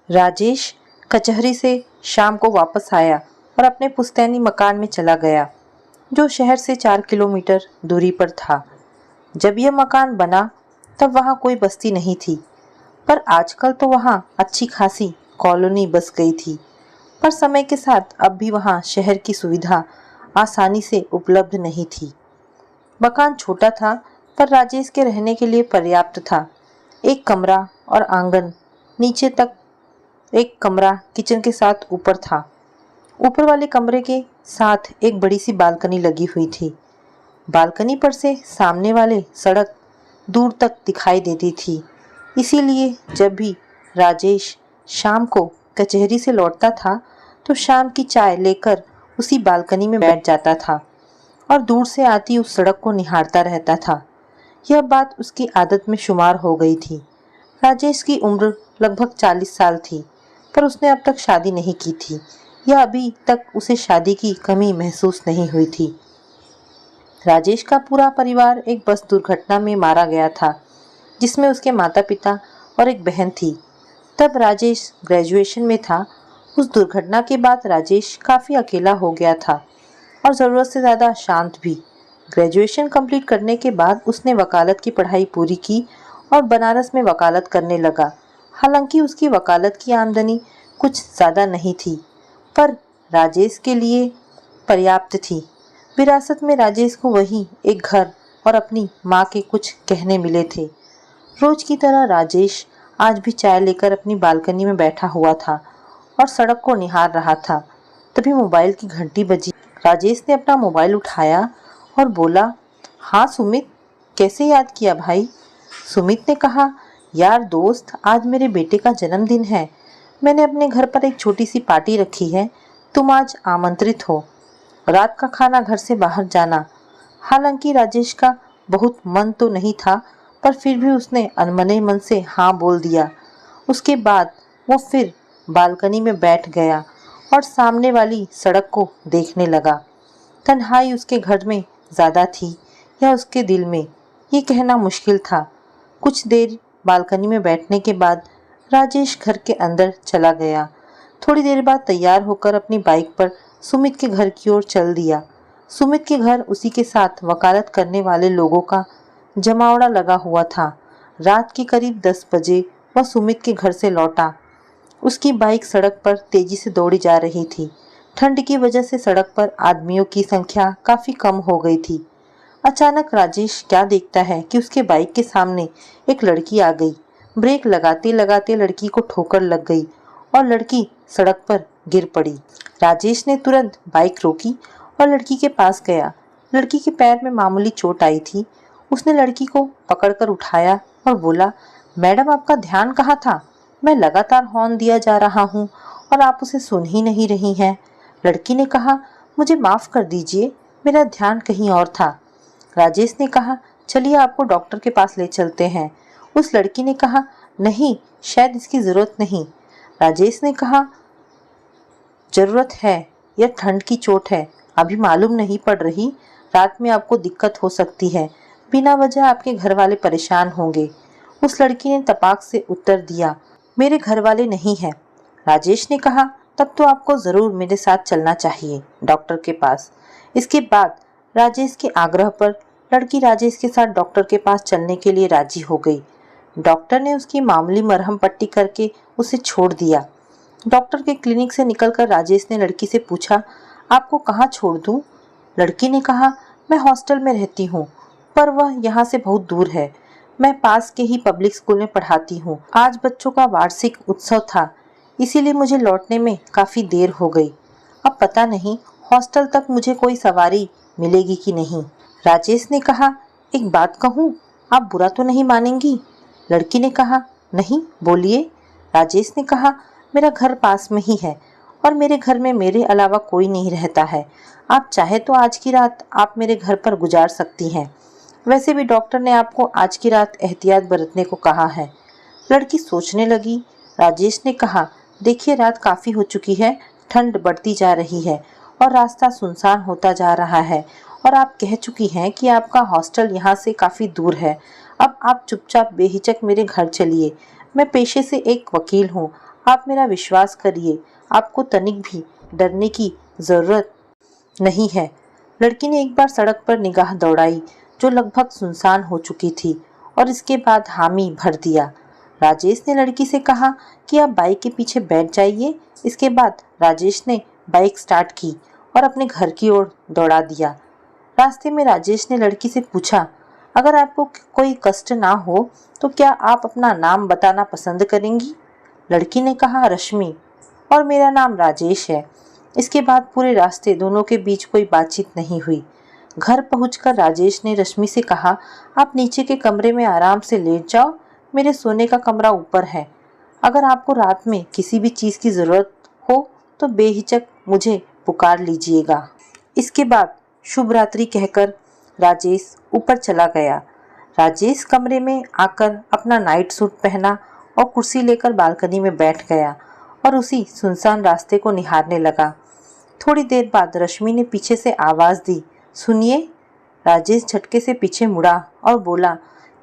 राजेश कचहरी से शाम को वापस आया और अपने पुश्तैनी मकान में चला गया, जो शहर से 4 किलोमीटर दूरी पर था। जब यह मकान बना तब वहाँ कोई बस्ती नहीं थी, पर आजकल तो वहाँ अच्छी खासी कॉलोनी बस गई थी। पर समय के साथ अब भी वहाँ शहर की सुविधा आसानी से उपलब्ध नहीं थी। मकान छोटा था, पर राजेश के रहने के लिए पर्याप्त था। एक कमरा और आंगन, नीचे तक एक कमरा किचन के साथ ऊपर था। ऊपर वाले कमरे के साथ एक बड़ी सी बालकनी लगी हुई थी। बालकनी पर से सामने वाले सड़क दूर तक दिखाई देती थी। इसीलिए जब भी राजेश शाम को कचहरी से लौटता था तो शाम की चाय लेकर उसी बालकनी में बैठ जाता था और दूर से आती उस सड़क को निहारता रहता था। यह बात उसकी आदत में शुमार हो गई थी। राजेश की उम्र लगभग 40 साल थी, पर उसने अब तक शादी नहीं की थी या अभी तक उसे शादी की कमी महसूस नहीं हुई थी। राजेश का पूरा परिवार एक बस दुर्घटना में मारा गया था, जिसमें उसके माता पिता और एक बहन थी। तब राजेश ग्रेजुएशन में था। उस दुर्घटना के बाद राजेश काफ़ी अकेला हो गया था और ज़रूरत से ज़्यादा शांत भी। ग्रेजुएशन कंप्लीट करने के बाद उसने वकालत की पढ़ाई पूरी की और बनारस में वकालत करने लगा। हालांकि उसकी वकालत की आमदनी कुछ ज़्यादा नहीं थी, पर राजेश के लिए पर्याप्त थी। विरासत में राजेश को वही एक घर और अपनी माँ के कुछ गहने मिले थे। रोज की तरह राजेश आज भी चाय लेकर अपनी बालकनी में बैठा हुआ था और सड़क को निहार रहा था। तभी मोबाइल की घंटी बजी। राजेश ने अपना मोबाइल उठाया और बोला, हाँ सुमित, कैसे याद किया भाई? सुमित ने कहा, यार दोस्त, आज मेरे बेटे का जन्मदिन है। मैंने अपने घर पर एक छोटी सी पार्टी रखी है। तुम आज आमंत्रित हो। रात का खाना घर से बाहर जाना। हालांकि राजेश का बहुत मन तो नहीं था, पर फिर भी उसने अनमने मन से हाँ बोल दिया। उसके बाद वो फिर बालकनी में बैठ गया और सामने वाली सड़क को देखने लगा। तन्हाई उसके घर में ज़्यादा थी या उसके दिल में, ये कहना मुश्किल था। कुछ देर बालकनी में बैठने के बाद राजेश घर के अंदर चला गया। थोड़ी देर बाद तैयार होकर अपनी बाइक पर सुमित के घर की ओर चल दिया। सुमित के घर उसी के साथ वकालत करने वाले लोगों का जमावड़ा लगा हुआ था। रात के करीब 10 बजे वह सुमित के घर से लौटा। उसकी बाइक सड़क पर तेजी से दौड़ी जा रही थी। ठंड की वजह से सड़क पर आदमियों की संख्या काफी कम हो गई थी। अचानक राजेश क्या देखता है कि उसके बाइक के सामने एक लड़की आ गई। ब्रेक लगाते लगाते लड़की को ठोकर लग गई और लड़की सड़क पर गिर पड़ी। राजेश ने तुरंत बाइक रोकी और लड़की के पास गया। लड़की के पैर में मामूली चोट आई थी। उसने लड़की को पकड़कर उठाया और बोला, मैडम, आपका ध्यान कहाँ था? मैं लगातार हॉर्न दिया जा रहा हूँ और आप उसे सुन ही नहीं रही हैं। लड़की ने कहा, मुझे माफ़ कर दीजिए, मेरा ध्यान कहीं और था। राजेश ने कहा, चलिए आपको डॉक्टर के पास ले चलते हैं। उस लड़की ने कहा, नहीं, शायद इसकी ज़रूरत नहीं। राजेश ने कहा, ज़रूरत है, यह ठंड की चोट है, अभी मालूम नहीं पड़ रही, रात में आपको दिक्कत हो सकती है, बिना वजह आपके घर वाले परेशान होंगे। उस लड़की ने तपाक से उत्तर दिया, मेरे घर वाले नहीं हैं। राजेश ने कहा, तब तो आपको ज़रूर मेरे साथ चलना चाहिए डॉक्टर के पास। इसके बाद राजेश के आग्रह पर लड़की राजेश के साथ डॉक्टर के पास चलने के लिए राजी हो गई। डॉक्टर ने उसकी मामूली मरहम पट्टी करके उसे छोड़ दिया। डॉक्टर के क्लिनिक से निकलकर राजेश ने लड़की से पूछा, आपको कहाँ छोड़ दूँ? लड़की ने कहा, मैं हॉस्टल में रहती हूँ, पर वह यहाँ से बहुत दूर है। मैं पास के ही पब्लिक स्कूल में पढ़ाती हूँ। आज बच्चों का वार्षिक उत्सव था, इसीलिए मुझे लौटने में काफ़ी देर हो गई। अब पता नहीं हॉस्टल तक मुझे कोई सवारी मिलेगी कि नहीं। राजेश ने कहा, एक बात कहूँ, आप बुरा तो नहीं मानेंगी? लड़की ने कहा, नहीं, बोलिए। राजेश ने कहा, मेरा घर पास में ही है और मेरे घर में मेरे अलावा कोई नहीं रहता है। आप चाहे तो आज की रात आप मेरे घर पर गुजार सकती हैं। वैसे भी डॉक्टर ने आपको आज की रात एहतियात बरतने को कहा है। लड़की सोचने लगी। राजेश ने कहा, देखिए, रात काफ़ी हो चुकी है, ठंड बढ़ती जा रही है और रास्ता सुनसान होता जा रहा है और आप कह चुकी हैं कि आपका हॉस्टल यहाँ से काफ़ी दूर है। अब आप चुपचाप बेहिचक मेरे घर चलिए। मैं पेशे से एक वकील हूँ। आप मेरा विश्वास करिए, आपको तनिक भी डरने की जरूरत नहीं है। लड़की ने एक बार सड़क पर निगाह दौड़ाई जो लगभग सुनसान हो चुकी थी और इसके बाद हामी भर दिया। राजेश ने लड़की से कहा कि आप बाइक के पीछे बैठ जाइए। इसके बाद राजेश ने बाइक स्टार्ट की और अपने घर की ओर दौड़ा दिया। रास्ते में राजेश ने लड़की से पूछा, अगर आपको कोई कष्ट ना हो तो क्या आप अपना नाम बताना पसंद करेंगी? लड़की ने कहा, रश्मि, और मेरा नाम राजेश है। इसके बाद पूरे रास्ते दोनों के बीच कोई बातचीत नहीं हुई। घर पहुंचकर राजेश ने रश्मि से कहा, आप नीचे के कमरे में आराम से लेट जाओ, मेरे सोने का कमरा ऊपर है। अगर आपको रात में किसी भी चीज़ की ज़रूरत हो तो बेहिचक मुझे पुकार लीजिएगा। इसके बाद शुभ रात्रि कहकर राजेश ऊपर चला गया। राजेश कमरे में आकर अपना नाइट सूट पहना और कुर्सी लेकर बालकनी में बैठ गया और उसी सुनसान रास्ते को निहारने लगा। थोड़ी देर बाद रश्मि ने पीछे से आवाज़ दी, सुनिए। राजेश झटके से पीछे मुड़ा और बोला,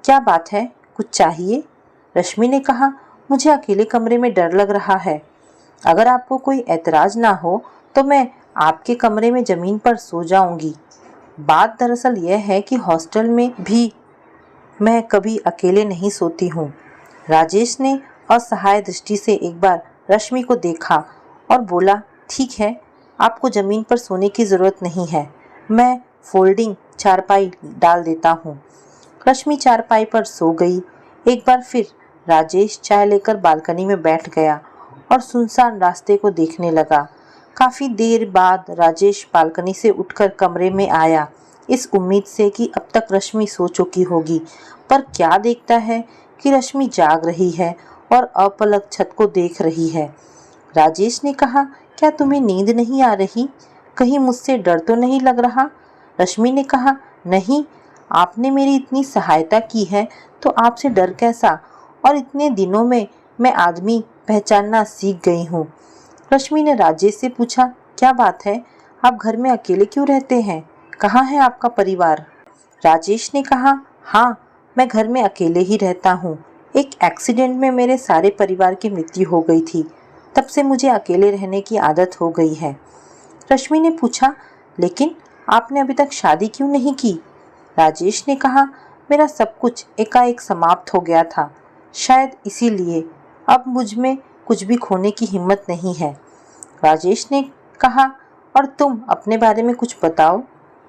क्या बात है, कुछ चाहिए? रश्मि ने कहा, मुझे अकेले कमरे में डर लग रहा है। अगर आपको कोई ऐतराज ना हो तो मैं आपके कमरे में ज़मीन पर सो जाऊंगी। बात दरअसल यह है कि हॉस्टल में भी मैं कभी अकेले नहीं सोती हूँ। राजेश ने असहाय दृष्टि से एक बार रश्मि को देखा और बोला, ठीक है, आपको ज़मीन पर सोने की ज़रूरत नहीं है, मैं फोल्डिंग चारपाई डाल देता हूँ। रश्मि चारपाई पर सो गई। एक बार फिर राजेश चाय लेकर बालकनी में बैठ गया और सुनसान रास्ते को देखने लगा। काफ़ी देर बाद राजेश बालकनी से उठकर कमरे में आया, इस उम्मीद से कि अब तक रश्मि सो चुकी होगी, पर क्या देखता है कि रश्मि जाग रही है और अपलक छत को देख रही है। राजेश ने कहा, क्या तुम्हें नींद नहीं आ रही? कहीं मुझसे डर तो नहीं लग रहा? रश्मि ने कहा, नहीं, आपने मेरी इतनी सहायता की है तो आपसे डर कैसा, और इतने दिनों में मैं आदमी पहचानना सीख गई हूँ। रश्मि ने राजेश से पूछा, क्या बात है, आप घर में अकेले क्यों रहते हैं? कहाँ है आपका परिवार? राजेश ने कहा, हाँ, मैं घर में अकेले ही रहता हूँ। एक एक्सीडेंट में मेरे सारे परिवार की मृत्यु हो गई थी, तब से मुझे अकेले रहने की आदत हो गई है। रश्मि ने पूछा, लेकिन आपने अभी तक शादी क्यों नहीं की? राजेश ने कहा, मेरा सब कुछ एकाएक समाप्त हो गया था, शायद इसीलिए अब मुझ में कुछ भी खोने की हिम्मत नहीं है। राजेश ने कहा, और तुम अपने बारे में कुछ बताओ।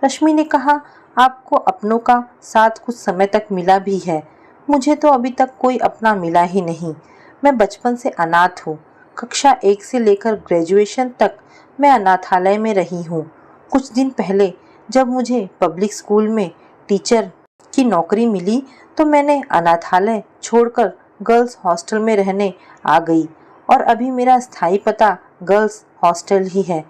रश्मि ने कहा, आपको अपनों का साथ कुछ समय तक मिला भी है, मुझे तो अभी तक कोई अपना मिला ही नहीं। मैं बचपन से अनाथ हूँ। कक्षा 1 से लेकर ग्रेजुएशन तक मैं अनाथालय में रही हूँ। कुछ दिन पहले जब मुझे पब्लिक स्कूल में टीचर की नौकरी मिली तो मैंने अनाथालय छोड़कर गर्ल्स हॉस्टल में रहने आ गई और अभी मेरा स्थायी पता गर्ल्स हॉस्टल ही है।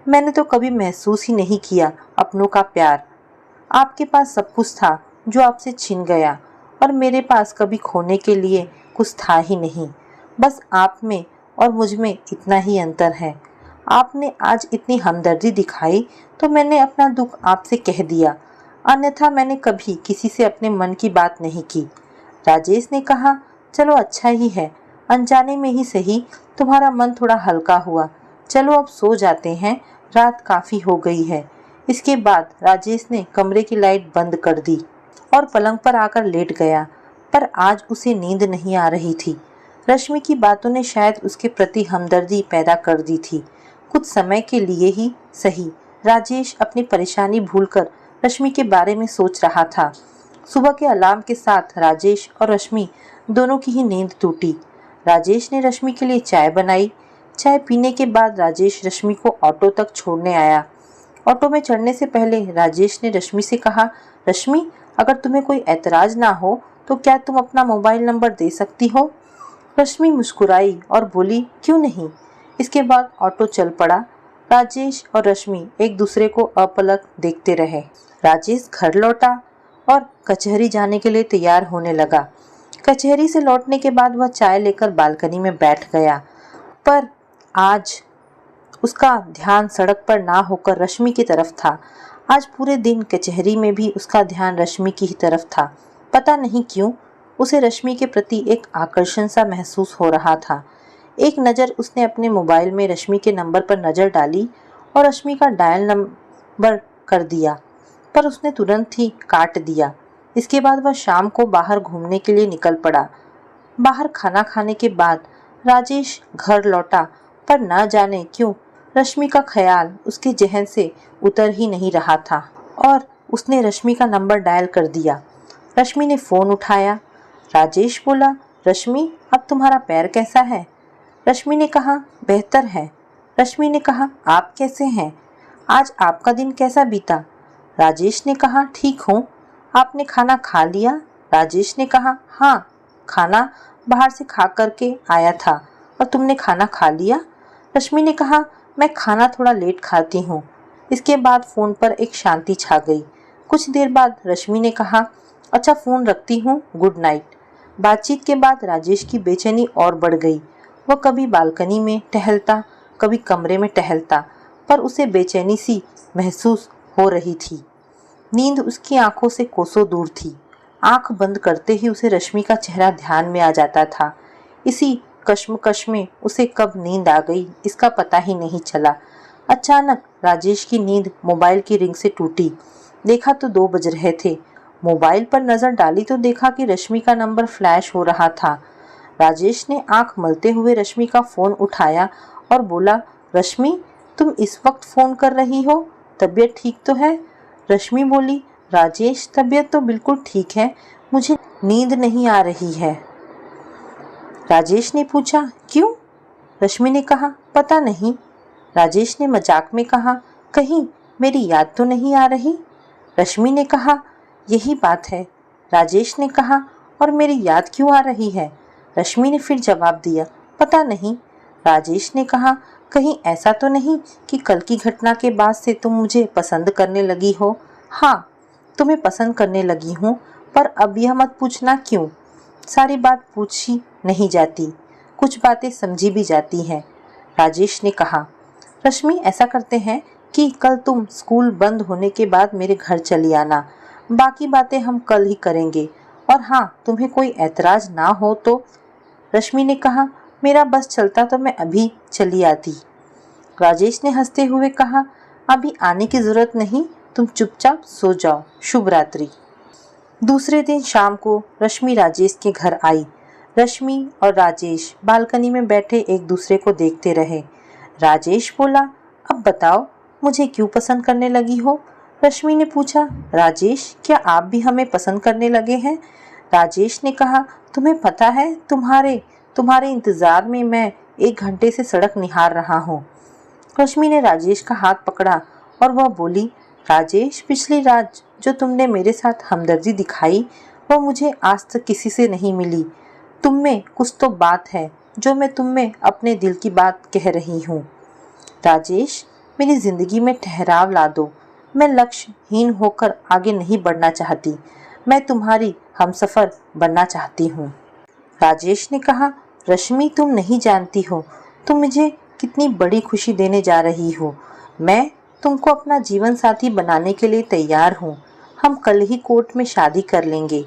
मैंने तो कभी महसूस ही नहीं किया अपनों का प्यार। आपके पास सब कुछ था जो आपसे छिन गया और मेरे पास कभी खोने के लिए कुछ था ही नहीं। बस आप में और मुझ में इतना ही अंतर है। आपने आज इतनी हमदर्दी दिखाई तो मैंने अपना दुख आपसे कह दिया, अन्यथा मैंने कभी किसी से अपने मन की बात नहीं की। राजेश ने कहा, चलो अच्छा ही है, अनजाने में ही सही तुम्हारा मन थोड़ा हल्का हुआ। चलो अब सो जाते हैं, रात काफ़ी हो गई है। इसके बाद राजेश ने कमरे की लाइट बंद कर दी और पलंग पर आकर लेट गया, पर आज उसे नींद नहीं आ रही थी। रश्मि की बातों ने शायद उसके प्रति हमदर्दी पैदा कर दी थी। कुछ समय के लिए ही सही राजेश अपनी परेशानी भूलकर रश्मि के बारे में सोच रहा था। सुबह के अलार्म के साथ राजेश और रश्मि दोनों की ही नींद टूटी। राजेश ने रश्मि के लिए चाय बनाई। चाय पीने के बाद राजेश रश्मि को ऑटो तक छोड़ने आया। ऑटो में चढ़ने से पहले राजेश ने रश्मि से कहा, रश्मि, अगर तुम्हें कोई ऐतराज ना हो तो क्या तुम अपना मोबाइल नंबर दे सकती हो? रश्मि मुस्कुराई और बोली, क्यों नहीं। इसके बाद ऑटो चल पड़ा। राजेश और रश्मि एक दूसरे को अपलक देखते रहे। राजेश घर लौटा और कचहरी जाने के लिए तैयार होने लगा। कचहरी से लौटने के बाद वह चाय लेकर बालकनी में बैठ गया, पर आज उसका ध्यान सड़क पर ना होकर रश्मि की तरफ था। आज पूरे दिन कचहरी में भी उसका ध्यान रश्मि की ही तरफ था। पता नहीं क्यों उसे रश्मि के प्रति एक आकर्षण सा महसूस हो रहा था। एक नज़र उसने अपने मोबाइल में रश्मि के नंबर पर नज़र डाली और रश्मि का डायल नंबर कर दिया, पर उसने तुरंत ही काट दिया। इसके बाद वह शाम को बाहर घूमने के लिए निकल पड़ा। बाहर खाना खाने के बाद राजेश घर लौटा, पर न जाने क्यों रश्मि का ख्याल उसके जहन से उतर ही नहीं रहा था और उसने रश्मि का नंबर डायल कर दिया। रश्मि ने फ़ोन उठाया। राजेश बोला, रश्मि, अब तुम्हारा पैर कैसा है? रश्मि ने कहा, बेहतर है। रश्मि ने कहा, आप कैसे हैं? आज आपका दिन कैसा बीता? राजेश ने कहा, ठीक हूँ। आपने खाना खा लिया? राजेश ने कहा, हाँ, खाना बाहर से खा करके आया था। और तुमने खाना खा लिया? रश्मि ने कहा, मैं खाना थोड़ा लेट खाती हूँ। इसके बाद फ़ोन पर एक शांति छा गई। कुछ देर बाद रश्मि ने कहा, अच्छा फ़ोन रखती हूँ, गुड नाइट। बातचीत के बाद राजेश की बेचैनी और बढ़ गई। वह कभी बालकनी में टहलता, कभी कमरे में टहलता, पर उसे बेचैनी सी महसूस हो रही थी। नींद उसकी आंखों से कोसों दूर थी। आंख बंद करते ही उसे रश्मि का चेहरा ध्यान में आ जाता था। इसी कश्मकश में उसे कब नींद आ गई इसका पता ही नहीं चला। अचानक राजेश की नींद मोबाइल की रिंग से टूटी। देखा तो 2 बज रहे थे। मोबाइल पर नज़र डाली तो देखा कि रश्मि का नंबर फ्लैश हो रहा था। राजेश ने आंख मलते हुए रश्मि का फ़ोन उठाया और बोला, रश्मि, तुम इस वक्त फ़ोन कर रही हो? तबीयत ठीक तो है? रश्मि बोली, राजेश, तबीयत तो बिल्कुल ठीक है, मुझे नींद नहीं आ रही है। राजेश ने पूछा, क्यों? रश्मि ने कहा, पता नहीं। राजेश ने मजाक में कहा, कहीं मेरी याद तो नहीं आ रही? रश्मि ने कहा, यही बात है। राजेश ने कहा, और मेरी याद क्यों आ रही है? रश्मि ने फिर जवाब दिया, पता नहीं। राजेश ने कहा, कहीं ऐसा तो नहीं कि कल की घटना के बाद से तुम मुझे पसंद करने लगी हो? हाँ, तुम्हें पसंद करने लगी हूँ, पर अब यह मत पूछना क्यों। सारी बात पूछी नहीं जाती, कुछ बातें समझी भी जाती हैं। राजेश ने कहा, रश्मि, ऐसा करते हैं कि कल तुम स्कूल बंद होने के बाद मेरे घर चली आना। बाकी बातें हम कल ही करेंगे, और हाँ, तुम्हें कोई ऐतराज़ ना हो तो। रश्मि ने कहा, मेरा बस चलता तो मैं अभी चली आती। राजेश ने हंसते हुए कहा, अभी आने की ज़रूरत नहीं, तुम चुपचाप सो जाओ, शुभ रात्रि। दूसरे दिन शाम को रश्मि राजेश के घर आई। रश्मि और राजेश बालकनी में बैठे एक दूसरे को देखते रहे। राजेश बोला, अब बताओ, मुझे क्यों पसंद करने लगी हो? रश्मि ने पूछा, राजेश, क्या आप भी हमें पसंद करने लगे हैं? राजेश ने कहा, तुम्हें पता है, तुम्हारे इंतज़ार में मैं 1 घंटे से सड़क निहार रहा हूँ। रश्मि ने राजेश का हाथ पकड़ा और वह बोली, राजेश, पिछली रात जो तुमने मेरे साथ हमदर्दी दिखाई वह मुझे आज तक किसी से नहीं मिली। तुम में कुछ तो बात है जो मैं तुम में अपने दिल की बात कह रही हूँ। राजेश, मेरी ज़िंदगी में ठहराव ला दो। मैं लक्ष्यहीन होकर आगे नहीं बढ़ना चाहती। मैं तुम्हारी हमसफ़र बनना चाहती हूँ। राजेश ने कहा, रश्मि, तुम नहीं जानती हो तुम मुझे कितनी बड़ी खुशी देने जा रही हो। मैं तुमको अपना जीवन साथी बनाने के लिए तैयार हूँ। हम कल ही कोर्ट में शादी कर लेंगे।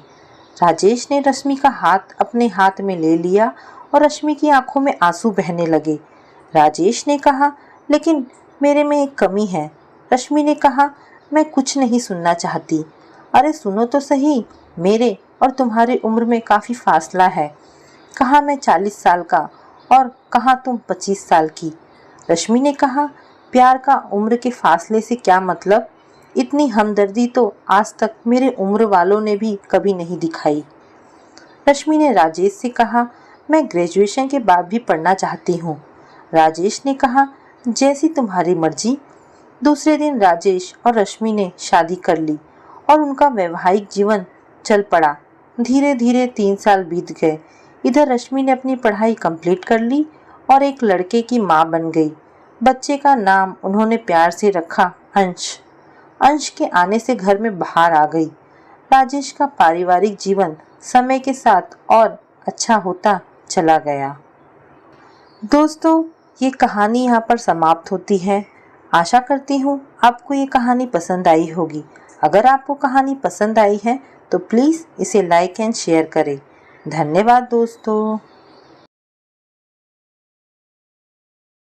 राजेश ने रश्मि का हाथ अपने हाथ में ले लिया और रश्मि की आंखों में आंसू बहने लगे। राजेश ने कहा, लेकिन मेरे में एक कमी है। रश्मि ने कहा, मैं कुछ नहीं सुनना चाहती। अरे सुनो तो सही, मेरे और तुम्हारी उम्र में काफ़ी फासला है। कहाँ मैं 40 साल का और कहाँ तुम 25 साल की। रश्मि ने कहा, प्यार का उम्र के फासले से क्या मतलब? इतनी हमदर्दी तो आज तक मेरे उम्र वालों ने भी कभी नहीं दिखाई। रश्मि ने राजेश से कहा, मैं ग्रेजुएशन के बाद भी पढ़ना चाहती हूँ। राजेश ने कहा, जैसी तुम्हारी मर्जी। दूसरे दिन राजेश और रश्मि ने शादी कर ली और उनका वैवाहिक जीवन चल पड़ा। धीरे धीरे 3 साल बीत गए। इधर रश्मि ने अपनी पढ़ाई कंप्लीट कर ली और एक लड़के की माँ बन गई। बच्चे का नाम उन्होंने प्यार से रखा अंश। अंश के आने से घर में बाहर आ गई। राजेश का पारिवारिक जीवन समय के साथ और अच्छा होता चला गया। दोस्तों, ये कहानी यहाँ पर समाप्त होती है। आशा करती हूँ आपको ये कहानी पसंद आई होगी। अगर आपको कहानी पसंद आई है तो प्लीज़ इसे लाइक एंड शेयर करें। धन्यवाद दोस्तों।